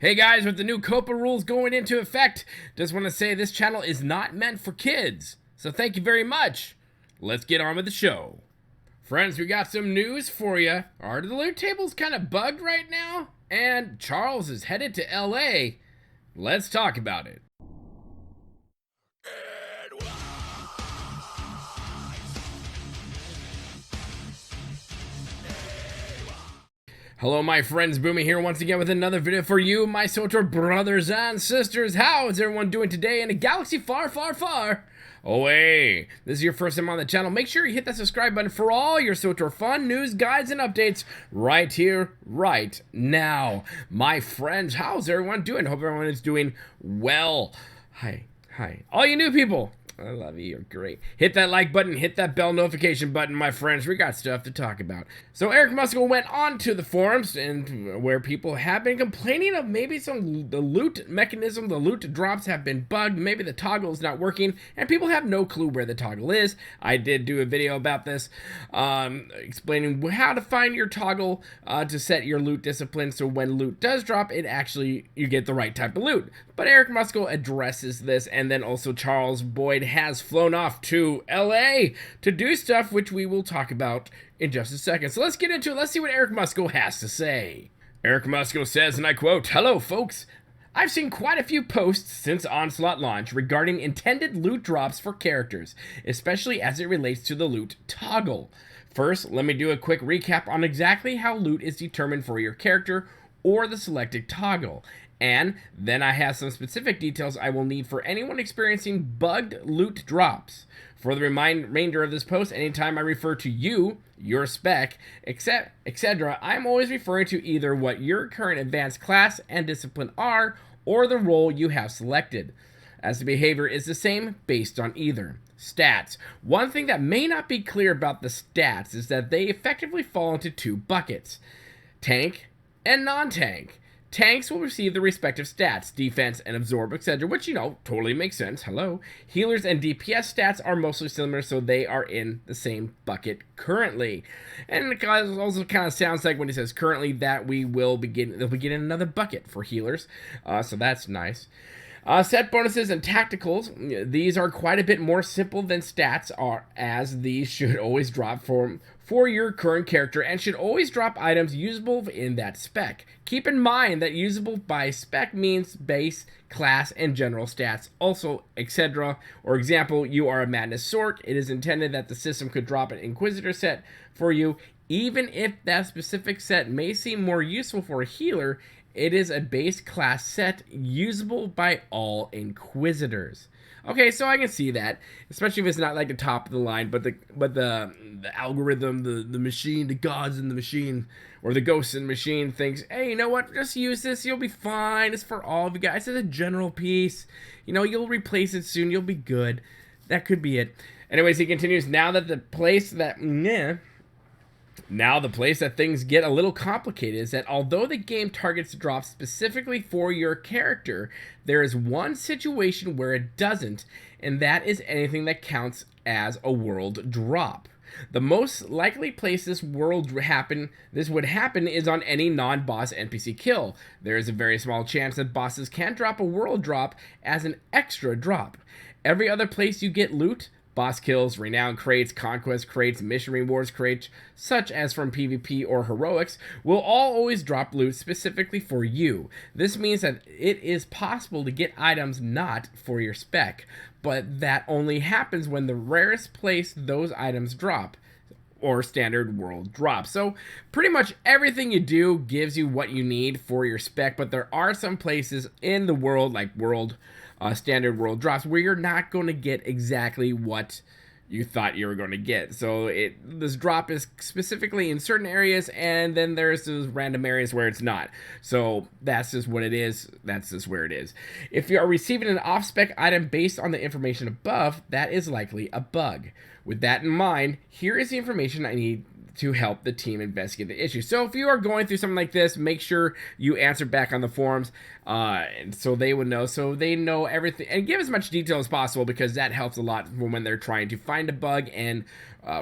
Hey guys, with the new COPA rules going into effect, just want to say this channel is not meant for kids. So thank you very much. Let's get on with the show. Friends, we got some news for you. Are the loot tables kind of bugged right now? And Charles is headed to LA. Let's talk about it. Hello my friends, Boomy here once again with another video for you, my Swtor brothers and sisters. How is everyone doing today in a galaxy far, far, far away? This is your first time on the channel. Make sure you hit that subscribe button for all your Swtor fun, news, guides, and updates right here, right now. My friends, how's everyone doing? Hope everyone is doing well. Hi. All you new people, I love you, you're great. Hit that like button, hit that bell notification button, my friends. We got stuff to talk about. So Eric Musco went on to the forums and where people have been complaining of maybe the loot mechanism, the loot drops have been bugged, maybe the toggle is not working, and people have no clue where the toggle is. I did do a video about this, explaining how to find your toggle to set your loot discipline so when loot does drop, you get the right type of loot. But Eric Musco addresses this, and then also Charles Boyd has flown off to LA to do stuff which we will talk about in just a second. So let's get into it. Let's see what Eric Musco has to say. Eric Musco says, and I quote, "Hello folks. I've seen quite a few posts since Onslaught launch regarding intended loot drops for characters, especially as it relates to the loot toggle. First, let me do a quick recap on exactly how loot is determined for your character or the selected toggle. And then I have some specific details I will need for anyone experiencing bugged loot drops. For the remainder of this post, anytime I refer to you, your spec, etc., I'm always referring to either what your current advanced class and discipline are, or the role you have selected, as the behavior is the same based on either. Stats. One thing that may not be clear about the stats is that they effectively fall into two buckets: tank and non-tank. Tanks will receive the respective stats, defense and absorb, etc., which, totally makes sense. Hello. Healers and DPS stats are mostly similar, so they are in the same bucket currently. And it also kind of sounds like when he says currently that they'll be getting another bucket for healers, so that's nice. Set bonuses and tacticals, these are quite a bit more simple than stats are, as these should always drop for your current character and should always drop items usable in that spec. Keep in mind that usable by spec means base, class, and general stats, also, etc. Or example, you are a madness sort, it is intended that the system could drop an inquisitor set for you. Even if that specific set may seem more useful for a healer, it is a base class set usable by all inquisitors. Okay, so I can see that, especially if it's not like the top of the line, but the algorithm, the machine, the gods in the machine, or the ghosts in the machine thinks, hey, you know what? Just use this. You'll be fine. It's for all of you guys. It's a general piece. You'll replace it soon. You'll be good. That could be it. Anyways, he continues. Now the place that things get a little complicated is that although the game targets drops specifically for your character, there is one situation where it doesn't, and that is anything that counts as a world drop. The most likely place this would happen is on any non-boss NPC kill. There is a very small chance that bosses can drop a world drop as an extra drop. Every other place you get loot, boss kills, renown crates, conquest crates, mission rewards crates, such as from PvP or heroics, will all always drop loot specifically for you. This means that it is possible to get items not for your spec, but that only happens when the rarest place those items drop, or standard world drop. So pretty much everything you do gives you what you need for your spec, but there are some places in the world, like standard world drops, where you're not going to get exactly what you thought you were going to get. So this drop is specifically in certain areas, and then there's those random areas where it's not. So that's just what it is. That's just where it is. If you are receiving an off-spec item based on the information above, that is likely a bug. With that in mind, here is the information I need to help the team investigate the issue. So if you are going through something like this, make sure you answer back on the forums, and so they would know, so they know everything, and give as much detail as possible, because that helps a lot when they're trying to find a bug and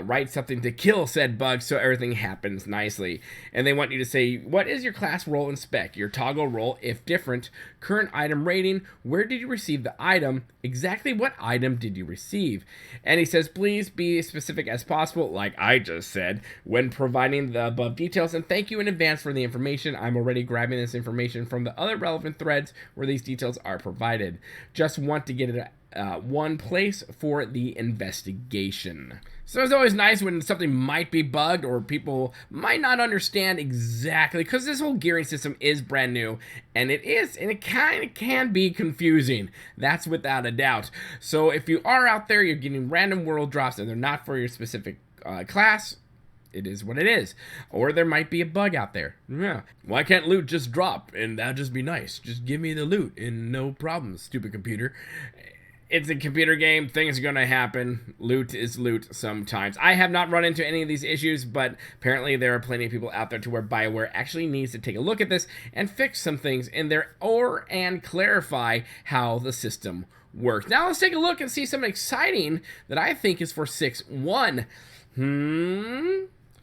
write something to kill said bug so everything happens nicely. And they want you to say, what is your class role and spec, your toggle role if different, current item rating, where did you receive the item, exactly what item did you receive. And he says, please be as specific as possible, like I just said, when providing the above details, and thank you in advance for the information. I'm already grabbing this information from the other relevant threads where these details are provided. Just want to get it one place for the investigation. So it's always nice when something might be bugged or people might not understand exactly, because this whole gearing system is brand new, and it kind of can be confusing. That's without a doubt. So if you are out there, you're getting random world drops and they're not for your specific class, it is what it is. Or there might be a bug out there. Yeah. Why can't loot just drop and that'd just be nice? Just give me the loot and no problem, stupid computer. It's a computer game. Things are going to happen. Loot is loot sometimes. I have not run into any of these issues, but apparently there are plenty of people out there to where BioWare actually needs to take a look at this and fix some things in there and clarify how the system works. Now let's take a look and see something exciting that I think is for 6-1.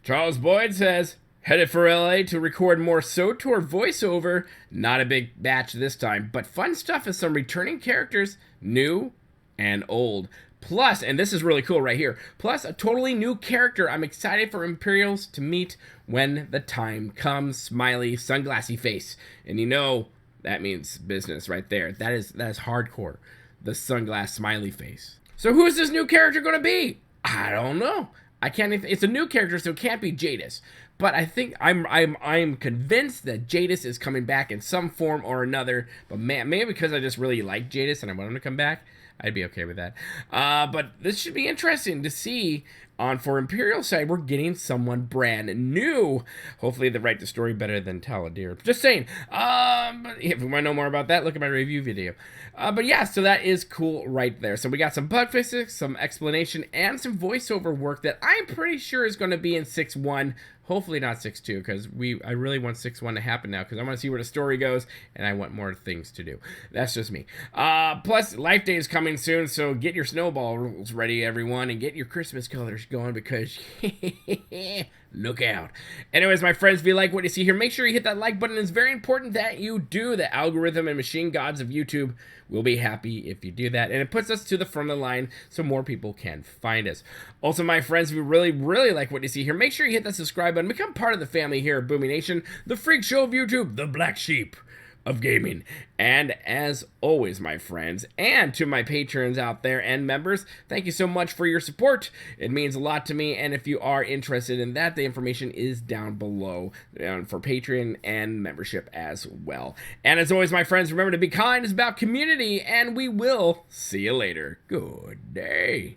Charles Boyd says, headed for LA to record more Swtor voiceover. Not a big batch this time, but fun stuff is some returning characters, new and old. Plus, and this is really cool right here, plus a totally new character I'm excited for Imperials to meet when the time comes. Smiley, sunglassy face. And you know, that means business right there. That is hardcore. The sunglass smiley face. So who is this new character going to be? I don't know. I can't even, it's a new character, so it can't be Jadis. But I think I'm convinced that Jadis is coming back in some form or another. But man, maybe because I just really like Jadis and I want him to come back, I'd be okay with that. But this should be interesting to see. For Imperial side, we're getting someone brand new. Hopefully they write the story better than Taladir. Just saying. But if you want to know more about that, look at my review video. But yeah, so that is cool right there. So we got some bug fixes, some explanation, and some voiceover work that I'm pretty sure is going to be in 6-1. Hopefully not 6-2, because I really want 6-1 to happen now, because I want to see where the story goes, and I want more things to do. That's just me. Plus, Life Day is coming soon, so get your snowballs ready, everyone, and get your Christmas colors going, because look out. Anyways, my friends, if you like what you see here, make sure you hit that like button. It's very important that you do. The algorithm and machine gods of YouTube will be happy if you do that, and it puts us to the front of the line so more people can find us. Also, my friends, if you really like what you see here, make sure you hit that subscribe button. Become part of the family here at Boomy Nation, the freak show of YouTube, the black sheep of gaming. And as always, my friends, and to my patrons out there and members, thank you so much for your support. It means a lot to me, and if you are interested in that, the information is down below for Patreon and membership as well. And as always, my friends, remember to be kind. It's about community, and we will see you later. Good day.